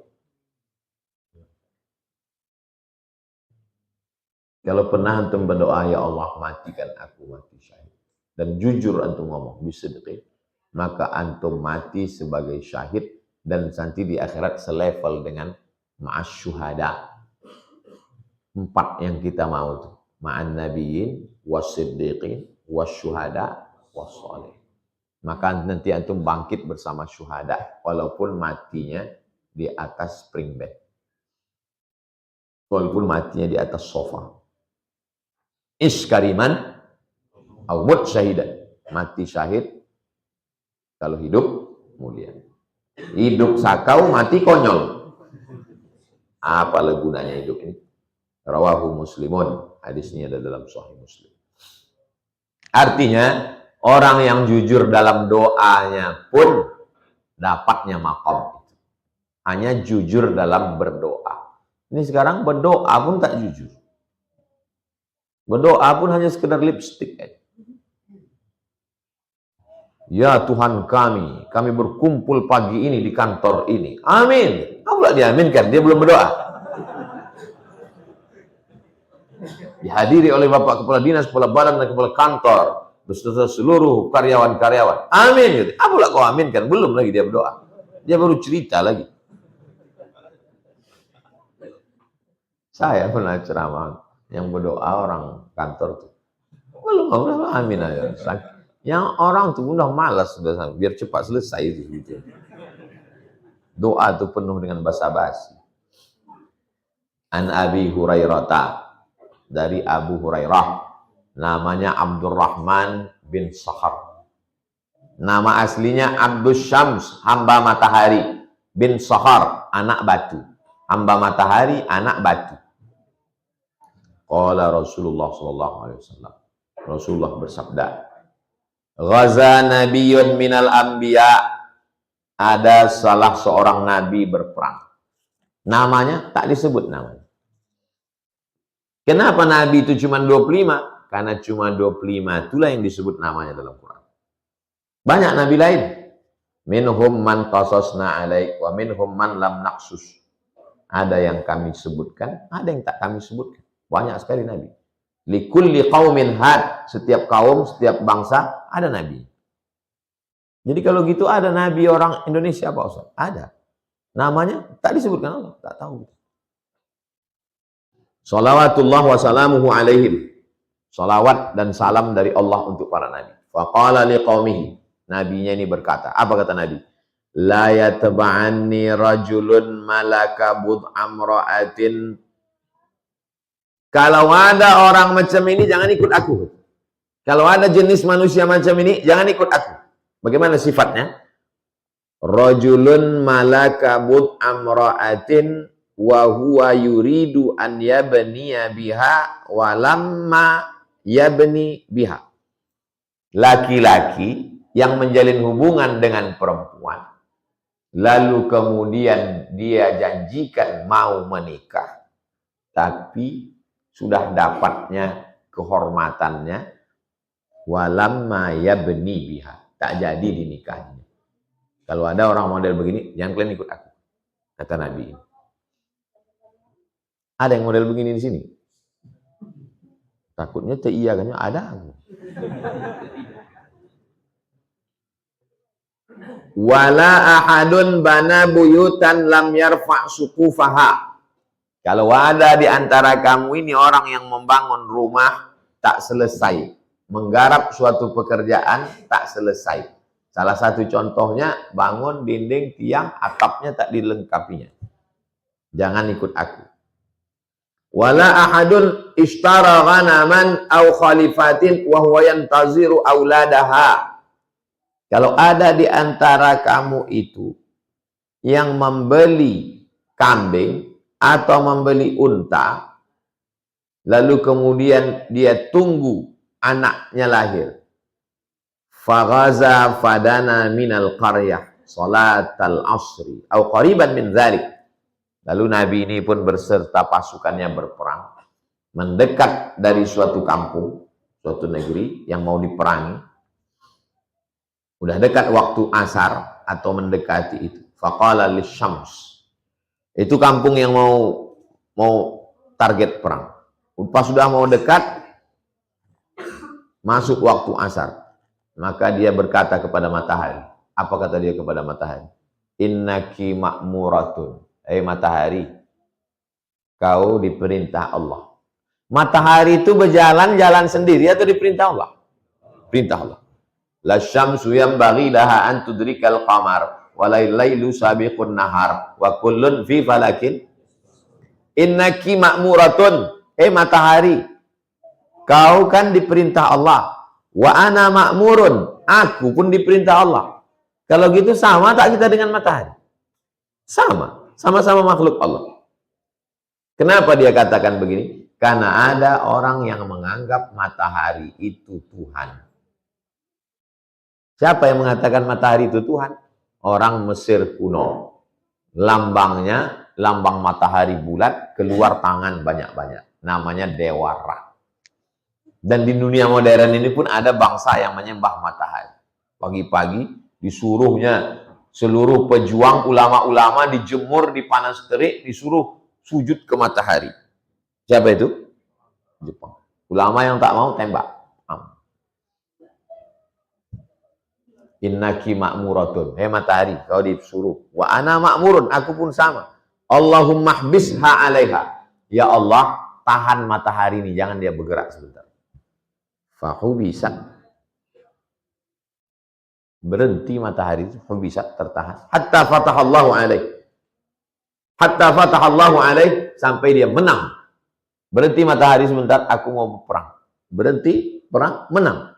Kalau pernah antum berdoa, ya Allah matikan aku mati syahid, dan jujur antum ngomong bisidqin, maka antum mati sebagai syahid dan nanti di akhirat selevel dengan ma'as syuhada. 4 yang kita mau tuh, ma'an nabiyyin wasiddiqin wasyuhada wasshalih. Maka nanti antum bangkit bersama syuhada walaupun matinya di atas spring bed, walaupun matinya di atas sofa. Iskariman au mut syahidan. Mati syahid kalau hidup mulia. Hidup sakau, mati konyol. Apa gunanya hidup ini? Rawahu Muslimun. Hadis ini ada dalam Sahih Muslim. Artinya orang yang jujur dalam doanya pun dapatnya makom. Hanya jujur dalam berdoa. Ini sekarang berdoa pun tak jujur. Berdoa pun hanya sekedar lipstick aja. Ya Tuhan kami berkumpul pagi ini di kantor ini. Amin. Allah diaminkan, dia belum berdoa. Dihadiri oleh Bapak Kepala Dinas, Kepala Badan, dan Kepala Kantor, beserta seluruh karyawan-karyawan. Amin. Gitu. Apa pula kau aminkan? Belum lagi dia berdoa. Dia baru cerita lagi. Saya pernah ceramah yang berdoa orang kantor tuh. Belum amin aja. Yang orang tuh udah malas sudah, biar cepat selesai itu gitu. Doa tuh penuh dengan basa-basi. An Abi Hurairah, dari Abu Hurairah, namanya Abdurrahman bin Sakhar. Nama aslinya Abdus Syams, hamba matahari, bin Sakhar, anak batu. Hamba matahari, anak batu. Qala Rasulullah sallallahu alaihi wasallam. Rasulullah bersabda, "Ghaza nabiyyun minal anbiya." Ada salah seorang nabi berperang. Namanya tak disebut namanya. Kenapa nabi itu cuma 25? Karena cuma 25 itulah yang disebut namanya dalam Quran. Banyak nabi lain. Minhum man qasasna alaik wa minhum man lam naqsus. Ada yang kami sebutkan, ada yang tak kami sebutkan. Banyak sekali nabi. Likulli qaumin had. Setiap kaum, setiap bangsa ada nabi. Jadi kalau gitu ada nabi orang Indonesia apa Ustaz? Ada. Namanya tak disebutkan Allah, tak tahu. Salawatullah wa salamuhu alaihim. Salawat dan salam dari Allah untuk para nabi. Faqala liqaumihi. Nabinya ini berkata, apa kata Nabi? La yatba'anni rajulun malaka bud'amra'atin. Kalau ada orang macam ini, jangan ikut aku. Kalau ada jenis manusia macam ini, jangan ikut aku. Bagaimana sifatnya? Rajulun malaka bud'amra'atin wa huwa yuridu an yabniya biha wa lamma yabni biha. Laki-laki yang menjalin hubungan dengan perempuan, lalu kemudian dia janjikan mau menikah, tapi sudah dapatnya kehormatannya, walamma yabni biha, tak jadi dinikahinya. Kalau ada orang model begini, jangan kalian ikut aku, kata Nabi. Ada yang model begini di sini? Takutnya teiyakannya ada. Wala ahadun bana buyutan lam yarfa' suqufaha. Kalau ada di antara kamu ini orang yang membangun rumah tak selesai, menggarap suatu pekerjaan tak selesai. Salah satu contohnya bangun dinding, tiang, atapnya tak dilengkapinya. Jangan ikut aku. Wala ahadun ishtara ghanaman aw khalifatin wa huwa yantaziru auladaha. Kalau ada di antara kamu itu yang membeli kambing atau membeli unta, lalu kemudian dia tunggu anaknya lahir, faghaza fadana minal qaryah salatal asri atau qariban min dzalik. Lalu Nabi ini pun berserta pasukannya berperang, mendekat dari suatu kampung, suatu negeri yang mau diperangi. Udah dekat waktu asar atau mendekati itu. Faqala lisyams. Itu kampung yang mau target perang. Pas sudah mau dekat, masuk waktu asar. Maka dia berkata kepada matahari. Apa kata dia kepada matahari? Innaki ma'muratun. Matahari, kau diperintah Allah. Matahari itu jalan sendiri atau diperintah Allah? Perintah Allah. La syamsu yanbaghi laha an tudrikal qamar wa lailu sabiqun nahar wa kullun fi falakin. Innaki ma'muratun. Matahari, kau kan diperintah Allah. Wa ana ma'murun. Aku pun diperintah Allah. Kalau gitu sama tak kita dengan matahari? Sama. Sama-sama makhluk Allah. Kenapa dia katakan begini? Karena ada orang yang menganggap matahari itu Tuhan. Siapa yang mengatakan matahari itu Tuhan? Orang Mesir kuno. Lambangnya, lambang matahari bulat, keluar tangan banyak-banyak. Namanya Dewa Ra. Dan di dunia modern ini pun ada bangsa yang menyembah matahari. Pagi-pagi disuruhnya seluruh pejuang ulama-ulama dijemur di panas terik, disuruh sujud ke matahari. Siapa itu? Jepang. Ulama yang tak mau tembak. Innaki ma'muratun. Matahari, kau disuruh. Wa ana ma'murun, aku pun sama. Allahumma hbisha 'alaiha. Ya Allah, tahan matahari ini, jangan dia bergerak sebentar. Fahu bisa. Berhenti matahari itu bisa tertahan. Hatta fatahallahu alaih. Hatta fatahallahu alaih, sampai dia menang. Berhenti matahari sebentar, aku mau berperang. Berhenti, perang, menang.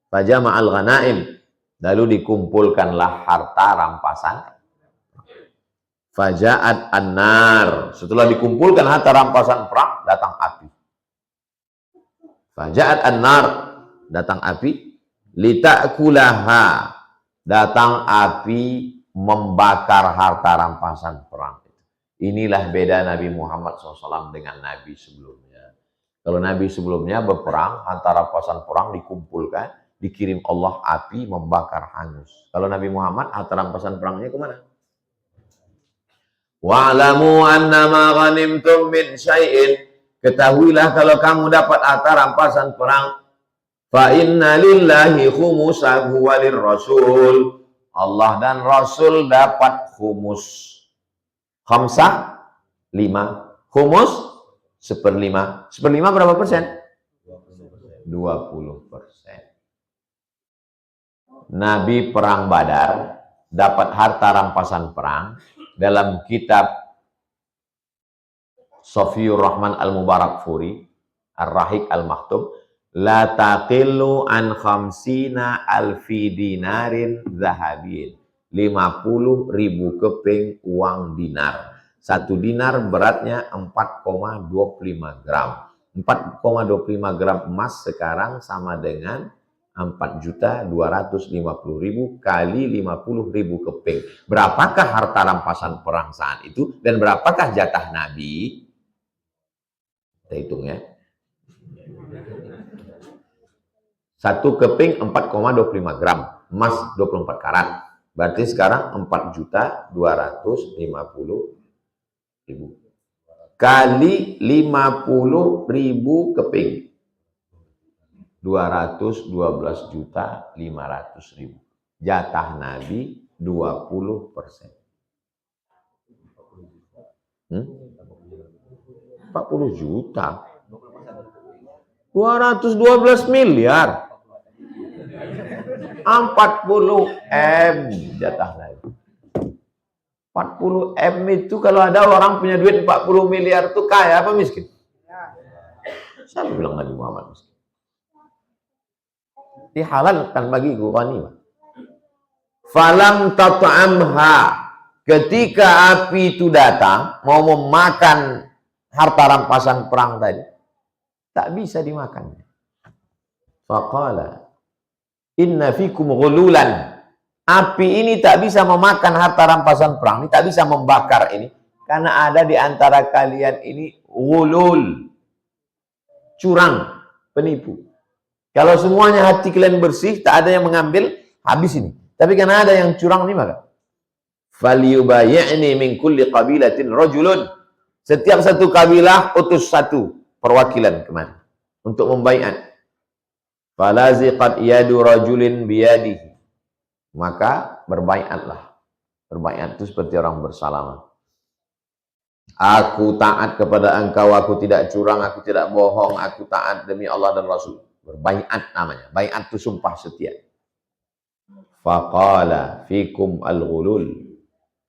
Fajama'al ghanaim. Lalu dikumpulkanlah harta rampasan. Faja'at an-nar. Setelah dikumpulkan harta rampasan perang, datang api. Faja'at an-nar. Datang api. Lita'kulaha. Datang api membakar harta rampasan perang. Inilah beda Nabi Muhammad SAW dengan Nabi sebelumnya. Kalau Nabi sebelumnya berperang, harta rampasan perang dikumpulkan, dikirim Allah api membakar hangus. Kalau Nabi Muhammad, harta rampasan perangnya kemana? Wa'lamu annama ghanimtum min syai'in. Ketahuilah kalau kamu dapat harta rampasan perang, fa inna lillahi khumusahu walir rasul. Allah dan Rasul dapat khumus. Khamsah 5. Khumus 1/5. 1/5 berapa persen? 20%. Nabi perang Badar dapat harta rampasan perang dalam kitab Sofiyur Rahman Al-Mubarak Furi Ar-Rahik Al-Maktub. La taqillu an khamsina alfi dinarin zahabin. 50.000 keping uang dinar. 1 dinar beratnya 4,25 gram. 4,25 gram emas sekarang sama dengan 4.250.000 kali 50.000 keping. Berapakah harta rampasan perang saat itu? Dan berapakah jatah Nabi? Kita hitung ya. 1 keping 4,25 gram. Emas 24 karat. Berarti sekarang 4.250.000 kali 50.000 keping. 212.500.000. Jatah Nabi 20%. 40 juta. 212 miliar. 40 M jatah lagi. 40 M itu kalau ada orang punya duit 40 miliar itu kaya apa miskin? Siapa bilang Nabi Muhammad miskin? Dihalalkan bagiku ghanimah. Falam tat'amha. Ketika api itu datang mau memakan harta rampasan perang tadi, tak bisa dimakan. Faqala inna fikum ghululan. Api ini tak bisa memakan harta rampasan perang, ini tak bisa membakar ini, karena ada di antara kalian ini ghulul, curang, penipu. Kalau semuanya hati kalian bersih, tak ada yang mengambil, habis ini. Tapi karena ada yang curang ini maka falyubayyi'ni min kulli qabilatin rajulun. Setiap satu kabilah utus satu perwakilan kemana untuk membaiat. Falaziqat yadu rajulin biyadihi. Maka berbaiatlah. Berbaiat itu seperti orang bersalam. Aku taat kepada engkau, aku tidak curang, aku tidak bohong, aku taat demi Allah dan Rasul. Berbaiat namanya. Baiat itu sumpah setia. Faqala fikum al-ghulul.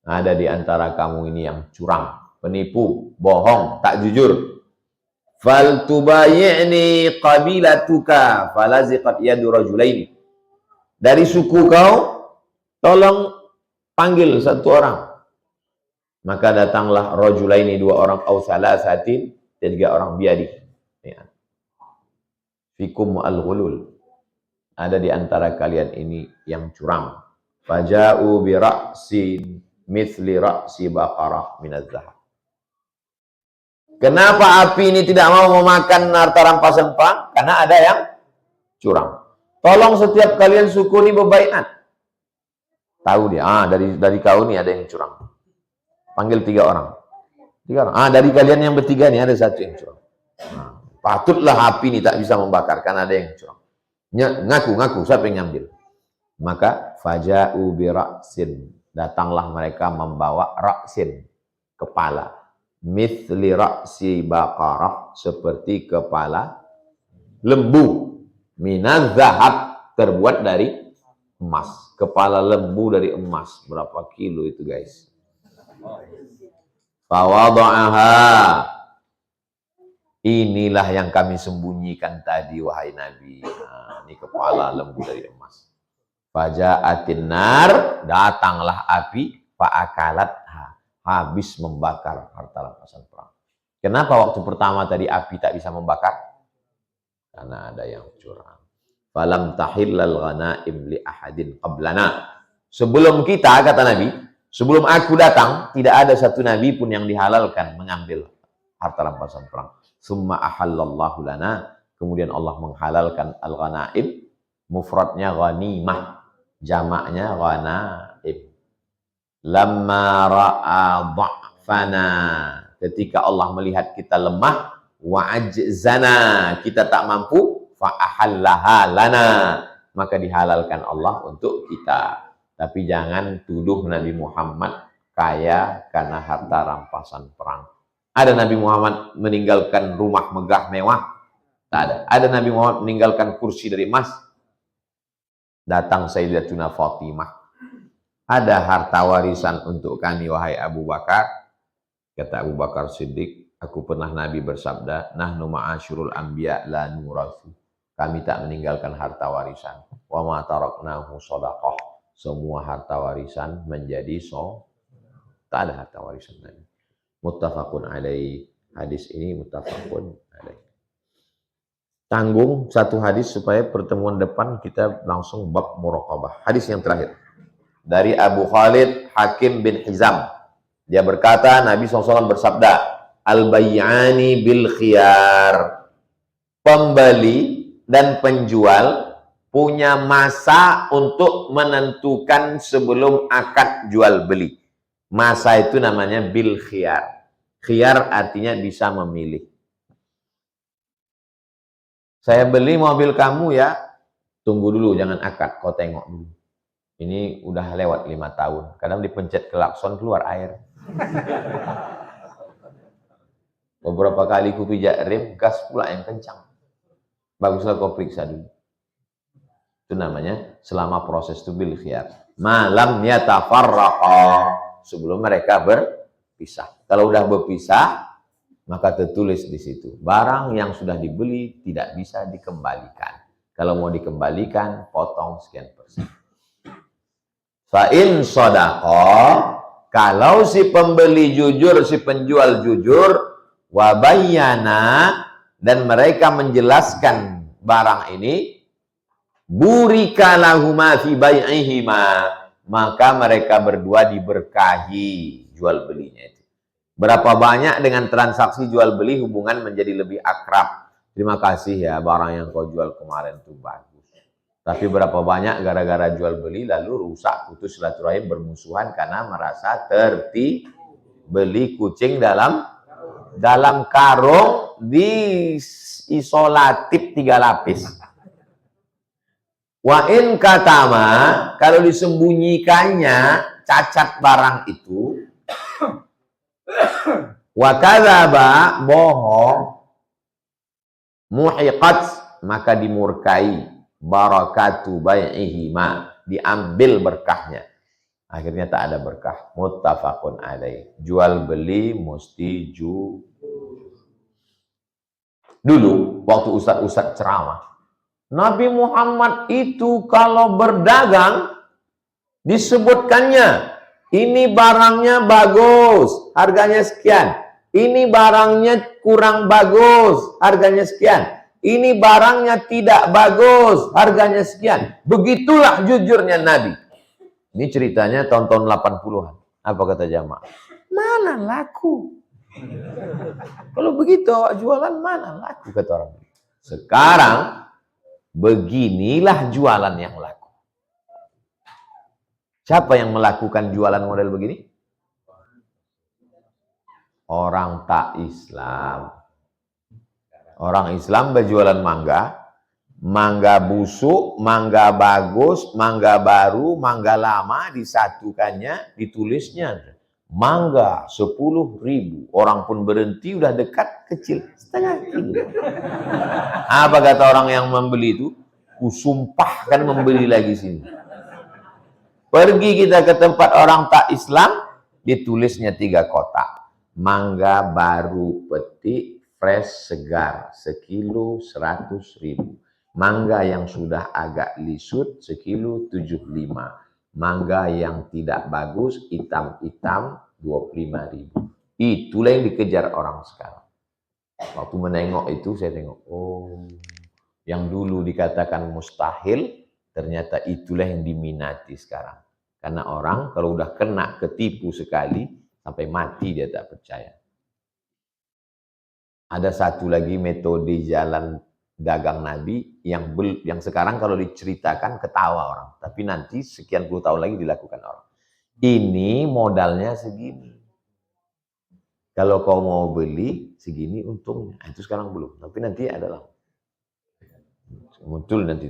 Ada di antara kamu ini yang curang, penipu, bohong, tak jujur. Fal tubayyi'ni qabilatuka falaziqat yadu rajulaini. Dari suku kau tolong panggil satu orang. Maka datanglah rajulaini, dua orang, au salasatin, tiga orang, biadi. Ya. Fikum al-ghulul. Ada di antara kalian ini yang curang. Faja'u bi ra'sin mithli ra'si baqarah minaz zahab. Kenapa api ini tidak mau memakan harta rampasan perang? Karena ada yang curang. Tolong setiap kalian suku ini berbaiat. Tahu dia, dari kau ini ada yang curang. Panggil 3 orang. 3 orang. Dari kalian yang bertiga ini ada satu yang curang. Patutlah api ini tak bisa membakar karena ada yang curang. Ngaku, siapa yang ngambil? Maka faja'u bi ra'sin. Datanglah mereka membawa ra'sin, kepala. Mithli ra'si baqarah, seperti kepala lembu. Minaz zahab, terbuat dari emas. Kepala lembu dari emas. Berapa kilo itu guys? Fawada'aha. Inilah yang kami sembunyikan tadi wahai Nabi. Ini kepala lembu dari emas. Faja'atin nar, datanglah api, fa'akalatha, habis membakar harta rampasan perang. Kenapa waktu pertama tadi api tak bisa membakar? Karena ada yang curang. Falam tahillal ghanaim li ahadin qablana. Sebelum kita, kata Nabi, sebelum aku datang, tidak ada satu nabi pun yang dihalalkan mengambil harta rampasan perang. Summa ahallallahu lana, kemudian Allah menghalalkan al-ghanaim, mufradnya ghanimah, jamaknya ghanaim. Lamma ra'a dha'fana, ketika Allah melihat kita lemah, wa ajzana, kita tak mampu, fa ahallaha lana, maka dihalalkan Allah untuk kita. Tapi jangan tuduh Nabi Muhammad kaya karena harta rampasan perang. Ada Nabi Muhammad meninggalkan rumah megah mewah? Tak ada. Ada Nabi Muhammad meninggalkan kursi dari emas? Datang Sayyidatuna Fatimah. Ada harta warisan untuk kami wahai Abu Bakar. Kata Abu Bakar Siddiq, aku pernah Nabi bersabda, nahnu ma'asyurul anbiya la nurathu. Kami tak meninggalkan harta warisan. Wa ma taraknahu shadaqah. Semua harta warisan menjadi tak ada harta warisan Nabi. Muttafaqun alaih. Hadis ini muttafaqun alaih. Tanggung satu hadis supaya pertemuan depan kita langsung bab muraqabah. Hadis yang terakhir. Dari Abu Khalid Hakim bin Hizam. Dia berkata, Nabi SAW bersabda, Al-bayyani bil khiyar. Pembeli dan penjual punya masa untuk menentukan sebelum akad jual beli. Masa itu namanya bil khiyar. Khiyar artinya bisa memilih. Saya beli mobil kamu ya, tunggu dulu, jangan akad, kau tengok dulu. Ini udah lewat 5 tahun. Kadang dipencet klakson keluar air. Beberapa kali ku pijak rem, gas pula yang kencang. Baguslah kau periksa dulu. Itu namanya selama proses itu bil khiyar. Malam yatafarraqa, sebelum mereka berpisah. Kalau udah berpisah, maka tertulis di situ, barang yang sudah dibeli tidak bisa dikembalikan. Kalau mau dikembalikan, potong sekian persen. Fa in shadaqa, kalau si pembeli jujur, si penjual jujur, wa bayyana, dan mereka menjelaskan barang ini, burika lahuma fi bai'ihima, maka mereka berdua diberkahi jual belinya itu. Berapa banyak dengan transaksi jual beli hubungan menjadi lebih akrab. Terima kasih ya, barang yang kau jual kemarin itu bagus. Tapi berapa banyak gara-gara jual beli lalu rusak, putus silaturahim, bermusuhan karena merasa beli kucing dalam karung di isolatif 3 lapis. Wa in katama, kalau disembunyikannya cacat barang itu, wa kadzaba, bohong, muhiqat, maka dimurkai, barakatu bai'ihima, diambil berkahnya. Akhirnya tak ada berkah. Muttafaqun alaih. Jual beli mesti Dulu waktu ustaz-ustaz ceramah, Nabi Muhammad itu kalau berdagang disebutkannya, ini barangnya bagus, harganya sekian. Ini barangnya kurang bagus, harganya sekian. Ini barangnya tidak bagus, harganya sekian. Begitulah jujurnya Nabi. Ini ceritanya tahun-tahun 80-an. Apa kata jamaah? Mana laku? Kalau begitu jualan mana laku, kata orang. Sekarang beginilah jualan yang laku. Siapa yang melakukan jualan model begini? Orang tak Islam. Orang Islam berjualan mangga, mangga busuk, mangga bagus, mangga baru, mangga lama, disatukannya, ditulisnya mangga 10.000. Orang pun berhenti, udah dekat, kecil, setengah kilo. Apa kata orang yang membeli itu? Kusumpahkan membeli lagi sini. Pergi kita ke tempat orang tak Islam, ditulisnya 3 kotak. Mangga baru petik, fresh, segar, sekilo 100.000. Mangga yang sudah agak lisut, sekilo 75. Mangga yang tidak bagus, hitam-hitam, 25.000. Itulah yang dikejar orang sekarang. Waktu menengok itu, saya tengok, oh, yang dulu dikatakan mustahil, ternyata itulah yang diminati sekarang. Karena orang kalau udah kena ketipu sekali, sampai mati dia tak percaya. Ada satu lagi metode jalan dagang Nabi yang sekarang kalau diceritakan ketawa orang. Tapi nanti sekian puluh tahun lagi dilakukan orang. Ini modalnya segini. Kalau kau mau beli, segini untungnya. Itu sekarang belum. Tapi nanti adalah muncul nanti.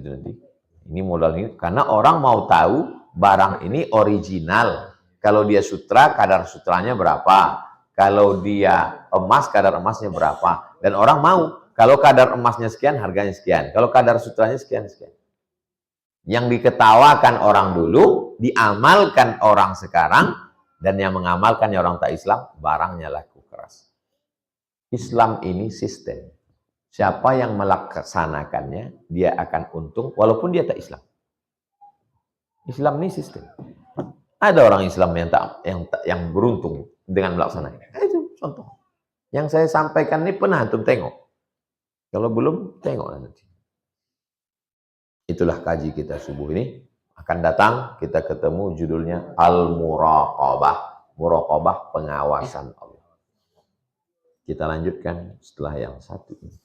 Ini modal ini. Karena orang mau tahu barang ini original. Kalau dia sutra, kadar sutranya berapa? Kalau dia emas, kadar emasnya berapa? Dan orang mau. Kalau kadar emasnya sekian, harganya sekian. Kalau kadar sutranya sekian. Yang diketawakan orang dulu, diamalkan orang sekarang, dan yang mengamalkannya orang tak Islam, barangnya laku keras. Islam ini sistem. Siapa yang melaksanakannya, dia akan untung, walaupun dia tak Islam. Islam ini sistem. Ada orang Islam yang beruntung dengan melaksanakannya. Itu contoh. Yang saya sampaikan ini pernah antum tengok. Kalau belum, tengok nanti. Itulah kaji kita subuh ini. Akan datang, kita ketemu judulnya Al-Muraqabah. Muraqabah, pengawasan Allah. Kita lanjutkan setelah yang satu ini.